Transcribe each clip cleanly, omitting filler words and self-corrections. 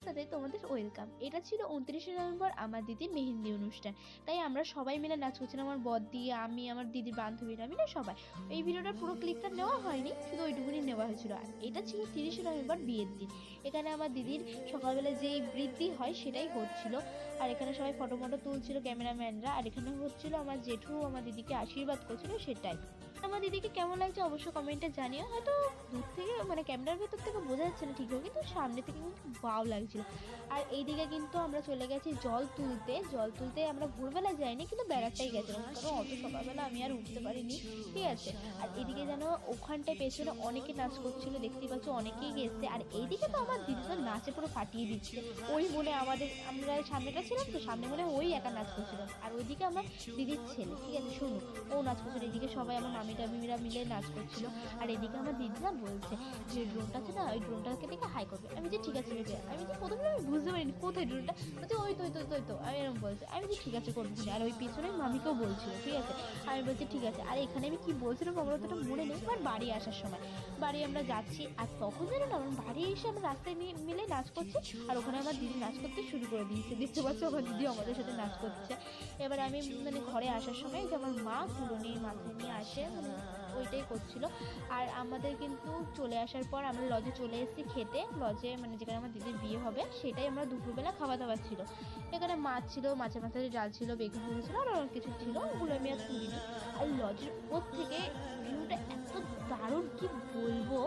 তাদের তোমাদের ওয়েলকাম। এটা ছিল 29শে নভেম্বর আমার দিদির মেহেন্দি অনুষ্ঠান। তাই আমরা সবাই মিলে নাচ করছিলাম, আমার বড়দি, আমি, আমার দিদির বান্ধবীরা মিলে সবাই। এই ভিডিওটার পুরো ক্লিপটা নেওয়া হয়নি, শুধু ওইটুকুনি নেওয়া হয়েছিল। আর এটা ছিল 30শে নভেম্বর বিয়ের দিন। এখানে আমার দিদির সকালবেলা যেই বৃদ্ধি হয় সেটাই হচ্ছিল। আর এখানে সবাই ফটো তুলছিল ক্যামেরাম্যানরা। আর এখানে হচ্ছিল আমার জেঠু আমার দিদিকে আশীর্বাদ করছিল, সেটাই। আমার দিদিকে কেমন লাগছে অবশ্যই কমেন্টে জানিও। হয়তো দূর থেকে মানে ক্যামেরার ভেতর থেকে বোঝা যাচ্ছে না ঠিকভাবে, কিন্তু সামনে থেকে কিন্তু বাও লাগছিল। আর এইদিকে কিন্তু আমরা চলে গেছি জল তুলতে। আমরা ভোরবেলা যাইনি, কিন্তু বেড়াটাই গেছিলাম, কারণ অত সকালবেলা আমি আর উঠতে পারিনি, ঠিক আছে। আর এদিকে যেন ওখানটায় পেছনে অনেকে নাচ করছিল, দেখতেই পাচ্ছ অনেকেই গেছে। আর এইদিকে তো আমার দিদি তো নাচে পুরো ফাটিয়ে দিচ্ছে। ওই মনে আমরা সামনেটা ছিলাম তো, সামনে মনে ওই একা নাচ করছিল। আর ওইদিকে আমার দিদির ছেলে, ঠিক আছে, শুনুন, ও নাচ করছিল। এদিকে সবাই আমার মামি টামিরা মিলে নাচ করছিল। আর এদিকে আমার দিদি না বলছে যে ড্রোনটা আছে না, ওই ড্রোনটাকে দেখে হাই করবে। আমি যে ঠিক আছে রেখে, আমি যে প্রথমে আমি বুঝতে পারিনি কোথায় ড্রোনটা, বলছে ওই তো আমি এরকম বলছে। আমি যে ঠিক আছে করবো। আর ওই পিছনে মামিকেও বলছিল, ঠিক আছে। আমি বলছি ঠিক আছে। আর এখানে আমি কি বলছিলাম আমার অতটা মনে নেই। আমার বাড়ি আসার সময় বাড়ি আমরা যাচ্ছি, আর তখন যেন না আমার বাড়ি এসে আমরা রাস্তায় মিলে নাচ করছি। আর ওখানে আমার দিদি নাচ করতে শুরু করে দিয়েছে, দেখতে পাচ্ছ আমার দিদি আমাদের সাথে নাচ করছে। এবার আমি মানে ঘরে আসার সময় যে আমার মা কুলো নিয়ে মাথায় নিয়ে আসে, মানে ওইটাই করছিল। আর আমাদের কিন্তু চলে আসার পর আমরা লজে চলে এসেছি খেতে। লজে মানে যেখানে আমার দিদির বিয়ে হবে সেটাই আমরা দুপুরবেলা খাওয়া দাওয়া ছিল। এখানে মাছ ছিল, মাছের মাথায় ডাল ছিল, বেগুন ভাজা ছিল, আর অনেক কিছু ছিল, ওগুলো আমি আর তুলিনি। আর লজের উপর থেকে ভিউটা এত দারুণ কি বলবো।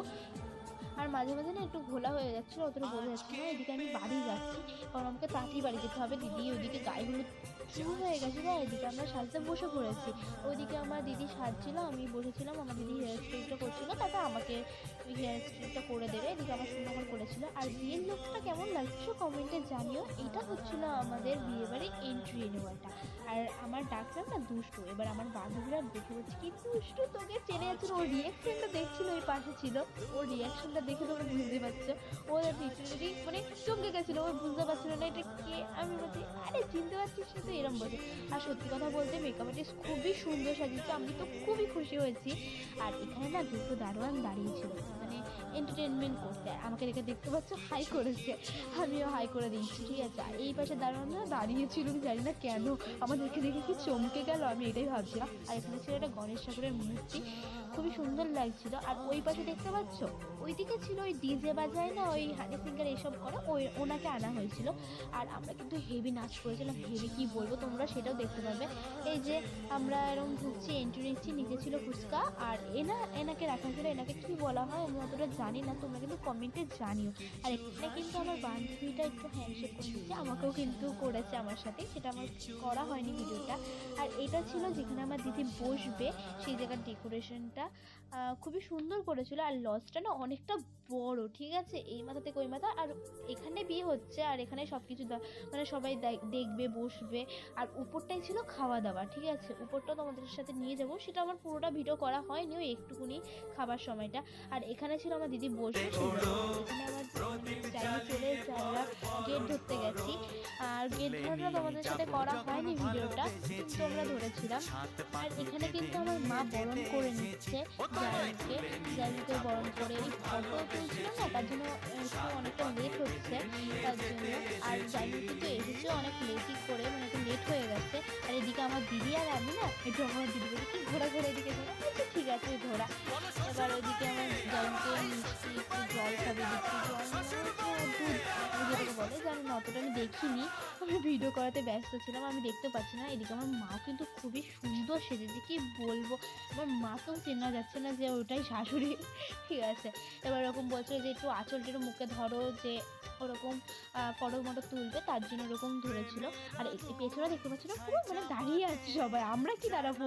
আর মাঝে মাঝে না একটু ঘোলা হয়ে যাচ্ছিলো, অতটা বোঝা যাচ্ছে না। এদিকে আমি বাড়ি যাচ্ছি, কারণ আমাকে তাড়াতাড়ি বাড়ি যেতে হবে। দিদি ওইদিকে গায়ে হলুদ শুরু হয়ে গেছিলো, এদিকে আমরা সাজতে বসে পড়েছি। ওইদিকে আমার দিদি সাজছিল, আমি বসেছিলাম, আমার দিদি হেয়ার স্টাইলটা করছিল, তারপর আমাকে ওই হেয়ার স্টাইলটা করে দেবে। এদিকে আমার সুন্দর করেছিল। আর বিয়ের লোকটা কেমন লাগছে কমেন্টে জানিও। এটা হচ্ছিল আমাদের বিয়ে বাড়ির এন্ট্রি নেওয়াটা। আর আমার ডাকলাম না দুষ্টু। এবার আমার বান্ধবীরা দেখে বলছে কি দুষ্টু, তোকে চেনে যাচ্ছিল। ওর রিয়াকশনটা দেখছিল, ওই পাশে ছিল, ওর রিয়াকশনটা দেখে তোমরা বুঝতে পারছো। ও লিটারেলি মানে চমকে গেছিলো, ও বুঝতে পারছিল না এটা কে। আমি বলছি আরে চিনতে পারছিস না তো, এরম বলছে। আর সত্যি কথা বলতে মেকআপ আর্টিস্ট খুবই সুন্দর সাজিয়েছে, আমি তো খুবই খুশি হয়েছি। আর এখানে না দুটো দারোয়ান দাঁড়িয়েছিল মানে এন্টারটেনমেন্ট করতে। আমাকে দেখতে পাচ্ছ হাই করেছে, আমিও হাই করে দিচ্ছি, ঠিক আছে। আর এই পাশে দারোয়ানরা দাঁড়িয়েছিল, জানি না কেন আমাদেরকে দেখে কি চমকে গেল, আমি এটাই ভাবছিলাম। আর এখানে ছিল একটা গণেশ ঠাকুরের মূর্তি, খুবই সুন্দর লাগছিল। আর ওই পাশে দেখতে পাচ্ছ ওইদিকে ছিল ওই ডিজে বাজায় না, ওই হানি সিঙ্গার এসব করে, ওই ওনাকে আনা হয়েছিল। আর আমরা কিন্তু হেভি নাচ করেছিলাম, হেভি কি বলবো, তোমরা সেটাও দেখতে পাবে। এই যে আমরা এরকম ঢুকছি, এন্ট্রি নিচ্ছি, নিচে ছিল ফুচকা। আর এনাকে রাখা ছিল, এনাকে কি বলা হয় আমি অতটা জানি না, তোমরা কিন্তু কমেন্টে জানিও। আর এখানে কিন্তু আমার বান্ধবীটা একটু হ্যান্ডশেক করে দিচ্ছে, আমাকেও কিন্তু করেছে আমার সাথে, সেটা আমার করা হয়নি ভিডিওটা। আর এটা ছিল যেখানে আমার দিদি বসবে, সেই জায়গার ডেকোরেশনটা খুবই সুন্দর করেছিল। আর লজটা না অনেকটা বড়, ঠিক আছে, এই মাথা থেকে ওই মাথা। আর এখানে বিয়ে হচ্ছে, আর এখানে সব কিছু মানে সবাই দেখবে, বসবে। আর উপরটাই ছিল খাওয়া দাওয়া, ঠিক আছে। উপরটা তোমাদের সাথে নিয়ে যাবো, সেটা আমার পুরোটা ভিডিও করা হয়নি, ওই একটুকুনি খাবার সময়টা। আর এখানে ছিল আমার দিদি বসবে, এখানে আমার টাইমে চলে এসেছে, আমরা গেট ধরতে গেছি। আর গেট ধরাটা তোমাদের সাথে করা হয়নি ভিডিওটা, কিন্তু আমরা ধরেছিলাম। আর এখানে কিন্তু আমার মা বরণ করে নিচ্ছে জায়গাকে বরণ করে। এই ফটো তুলছিল না, তার জন্য একটু অনেকটা লেট হচ্ছে তার জন্য। আর জায়গা কিন্তু এসেছে অনেক লেটই করে, মানে একটু লেট হয়ে গেছে। আর এদিকে আমার দিদি আর আমি না একটু আমার দিদি বলি কি ঘোরা এদিকে ঘোরা, ঠিক আছে ঘোরা। এবার ওইদিকে আমার জায়গাকে মিষ্টি একটু জল খাবে দিচ্ছি, দুধ যেটাকে বলে জানি না, অতটা আমি দেখিনি, আমি ভিডিও করাতে ব্যস্ত ছিলাম, আমি দেখতে পাচ্ছি না। এদিকে আমার মাও কিন্তু খুবই সুন্দর সেজেছে, কি বলবো, আমার মা তো চেনা যাচ্ছে না যে ওটাই শাশুড়ি, ঠিক আছে। এবার ওরকম বলছিল যে একটু আঁচলটির মুখে ধরো, যে ওরকম ফটো তুলবে, তার জন্য ওরকম ধরেছিল। আর পেছনে দেখতে পাচ্ছি না পুরো মানে দাঁড়িয়ে আছে সবাই, আমরা কি দাঁড়াবো,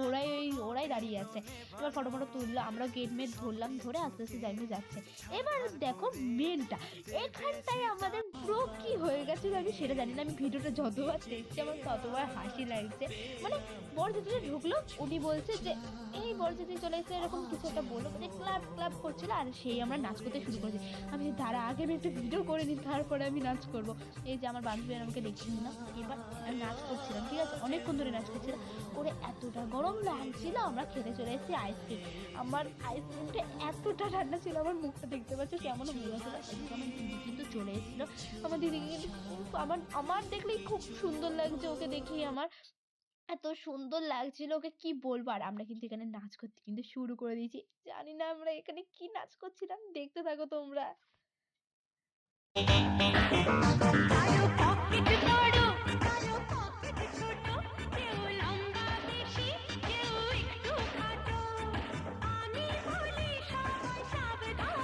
ওরাই দাঁড়িয়ে আছে। এবার ফটো তুললো, আমরা গেট মেট ধরলাম, ধরে আস্তে আস্তে যাচ্ছে। এবার দেখো মেনটা এখানটায় আমাদের পুরো কি হয়ে গেছে আমি সেটা জানি না। আমি ভিডিওটা যতবার দেখছি আমার ততবার হাসি লাগছে। মানে বরযাত্রী ঢুকলো, উনি বলছে যে এই বরযাত্রী চলে এসে এরকম কিছু একটা বললো, মানে ক্লাব করছিল। আর সেই আমরা নাচ করতে শুরু করেছি। আমি তারা আগে আমি একটা ভিডিও করে নিই, তারপরে আমি নাচ করবো। এই যে আমার বান্ধবী আমাকে দেখছিল না, এবার আমি নাচ করছিলাম, ঠিক আছে, অনেকক্ষণ ধরে নাচ করছিলাম। ওরে এতটা গরম লাগছিল, আমরা খেতে চলে এসেছি আইসক্রিম। আমার আইসক্রিমটা এতটা ঠান্ডা ছিল, আমার মুখটা দেখতে পাচ্ছ কেমন হয়ে গেছিল। আমার দিদি কিন্তু চলে এসেছিলো। আমার দিদিকে কিন্তু আমার দেখলেই খুব সুন্দর লাগছে, ওকে দেখেই আমার এত সুন্দর লাগছিল, ওকে কি বলবো। আর আমরা কিন্তু এখানে নাচ করতে কিন্তু শুরু করে দিয়েছি। জানি না আমরা এখানে কি নাচ করছিলাম, দেখতে থাকো তোমরা। কারো পকেট বড়, কারো পকেট ছোট, কেউ লম্বা বেশি, কেউ একটু খাটো। আমি বলি সবাই সাবধান,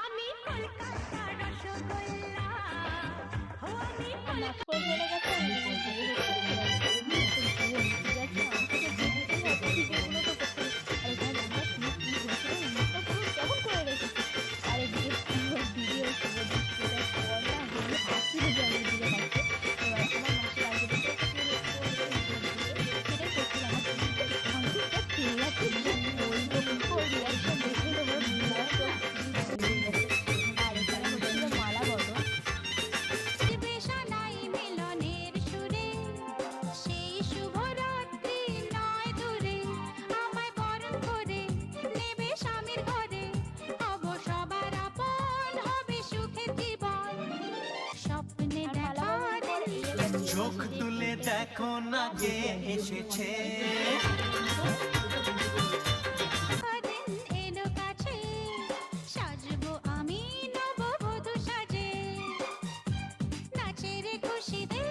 আমি কলকাতার রসগোল্লা, ও আমি আর নাচ করে চলে গেছে, আর এদিকে বিয়ে হচ্ছে, সেরকম বিয়ে মিটে গেছে। আমাকে তো যেতেই হবে, ভিডিওগুলো তো করতে হবে। আর এখানে জানি না কি হয়েছিল, মুখটা পুরো কেমন করে রেখেছে। আর এদিকে দিদি ওই শুভ দৃষ্টিটার পর না হেবি হাসছিল যে আমি দিকে তাকে। এবার আমার মাসির আগে থেকে সেটাই করছিল আমার দিদি। আমি তো চিল্লা চিল্লি বলবো, ওর রিয়াকশন দেখে তোমার ব্লাড তো হয়ে গেছে। আর এখানে হচ্ছিল মালা বদল। বেশানাই মিলনের সুরে, সেই শুভরাত্রি নয় দূরে, আমায় বরণ করে নেবে স্বামীর ঘরে, হব সবার আপন, হবে সুখের জীবন, স্বপ্নে আর মালা দেখা বদল পর এই একটা দিন। ছিল চোখ যে তুলে দেখো না কে এসেছে, দিন এলো কাছে, সাজবো আমি নববধূ সাজে, নাচের খুশিতে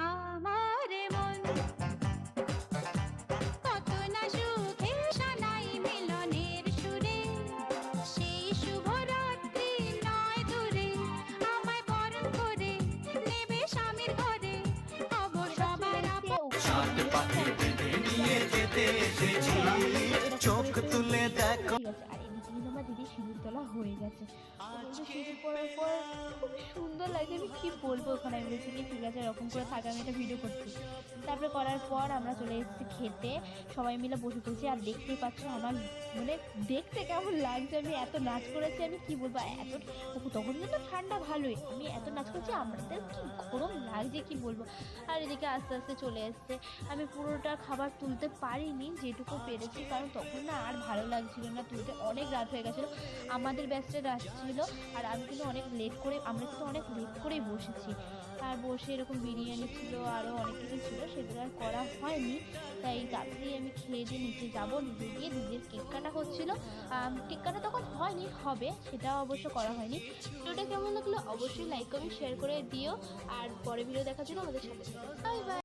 আমার মন কত না সুখে, সানাই মিলনের সুরে, সেই শুভরাত্রি নয় দূরে, আমায় বরণ করে নেবে স্বামীর ঘরে, হব সবার আপন। সাত পাকে বেঁধে নিয়ে যেতে এসেছি, চোখ তুলে দেখো। ঠিক আছে। আর এদিকে কিন্তু আমার দিদি সিঁদুর তোলা হয়ে গেছে। ও কিন্তু সিঁদুর পরার পর খুব সুন্দর লাগছে, আমি কি বলবো। ওখানে আমি বলছি কি ঠিক আছে এরকম করে থাকা, আমি একটা ভিডিও করছি। তারপরে করার পর আমরা চলে এসেছি খেতে, সবাই মিলে বসে পড়েছি। আর দেখতেই পাচ্ছ আমার মানে দেখতে কেমন লাগছে, আমি এত নাচ করেছি, আমি কি বলবো। এত তখন কিন্তু ঠান্ডা ভালোই, আমি এত নাচ করেছি, আমাদের কি গরম লাগছে কি বলবো। আর এদিকে আস্তে আস্তে চলে এসছে, আমি পুরোটা খাবার তুলতে পারিনি, যেটুকু পেরেছি, কারণ তখন না আর ভালো লাগছিল না তুলতে, অনেক রাত হয়ে গেছিলো, আমাদের ব্যাচটা রাত ছিল। আর আমি কিন্তু অনেক লেট করে, আমরা কিন্তু অনেক লেট করেই বসেছি। আর বসে এরকম বিরিয়ানি ছিল, আরও অনেক কিছু ছিল, সেগুলো আর করা হয়নি। তাই তাড়াতাড়ি আমি খেয়ে দিয়ে নিচে যাবো, নিচে গিয়ে দিদির কেক কাটা হচ্ছিলো। কেক কাটা তখন হয়নি, হবে, সেটা অবশ্য করা হয়নি। ভিডিওটা কেমন লাগলো অবশ্যই লাইক কমেন্ট শেয়ার করে দিও। আর পরে ভিডিও দেখার জন্য আমাদের সাথে বাই বাই।